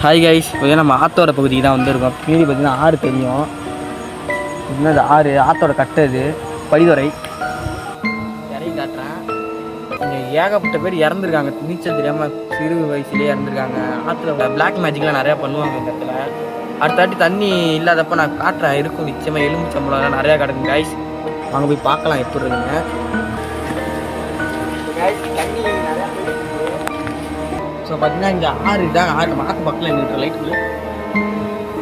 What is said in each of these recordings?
Hi guys, பார்த்தீங்கன்னா நம்ம ஆத்தோட பகுதிக்கு தான் வந்திருக்கோம். மீறி பார்த்தீங்கன்னா ஆறு தெரியும். இன்னும் அது ஆறு ஆத்தோட கட்டை இது படிதுறை இறங்கி காட்டுறேன். இங்கே ஏகப்பட்ட பேர் இறந்துருக்காங்க, நீச்சல் தெரியாமல் சிறு வயசுலேயே இறந்துருக்காங்க. ஆற்றுல பிளாக் மேஜிக்லாம் நிறையா பண்ணுவாங்க இந்த இடத்துல. அடுத்த வாட்டி தண்ணி இல்லாதப்போ நான் காட்டுறேன், இருக்கும் நிச்சயமாக எலும்பு சம்பளம்லாம் நிறையா கிடக்கும் கைஸ். வாங்க போய் பார்க்கலாம் எப்படி இருக்குங்க. தண்ணி நிறையா. ஸோ பார்த்தீங்கன்னா இங்கே ஆறு தான், ஆறு ஆற்று பக்கத்தில் நின்றுட்டு லைட்டு.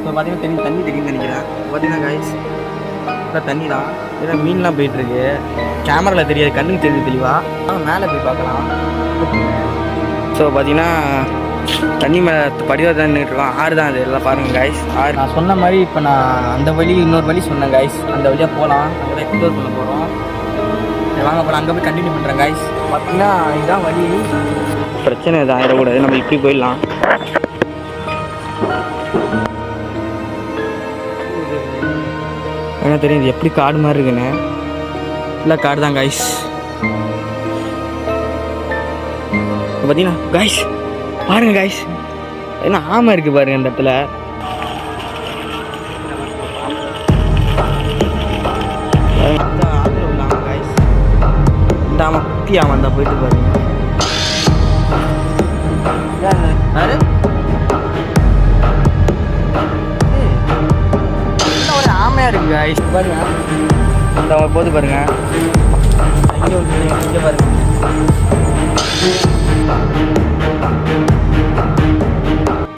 ஸோ பார்த்தீங்கன்னா தண்ணி தெரியும்னு நினைக்கிறேன். பார்த்தீங்கன்னா கைஸ் இப்போ தண்ணி தான், ஏன்னா மீன்லாம் போயிட்டுருக்கு. கேமராவில் தெரியாது, கண்ணுக்கு தெரியுது தெளிவாக. மேலே போய் பார்க்கலாம். ஸோ பார்த்தீங்கன்னா தண்ணி மேலே படிவாக தான் நின்றுட்டுருக்கோம். ஆறு தான் அது எல்லாம் பாருங்கள் கைஸ். ஆறு நான் சொன்ன மாதிரி இப்போ நான் அந்த வழி இன்னொரு வழி சொன்னேன் கைஸ், அந்த வழியாக போகலாம். அங்கே தான் எக்ஸ்ப்ளோர் பண்ண போகிறோம். வாங்க போகலாம், அங்கே போய் கண்டினியூ பண்ணுறேன் கைஸ். பார்த்தீங்கன்னா இதுதான் வழி. பிரச்சனை எதுவும் ஆயிடக்கூடாது, நம்ம இப்படி போயிடலாம். என்ன தெரியும் இது எப்படி காடு மாதிரி இருக்குன்னு. இல்லை காடு தான் கைஸ். பார்த்தீங்கன்னா கைஸ் பாருங்க கைஸ், என்ன ஆமை இருக்கு பாருங்க இந்த இடத்துல. இந்த ஆமை குட்டி ஆமை தான் போயிட்டு பாருங்க. ஒரு ஆமையா இருக்கு கைஸ் பாருங்க. இந்த போது பாருங்க, இங்கே பாருங்க.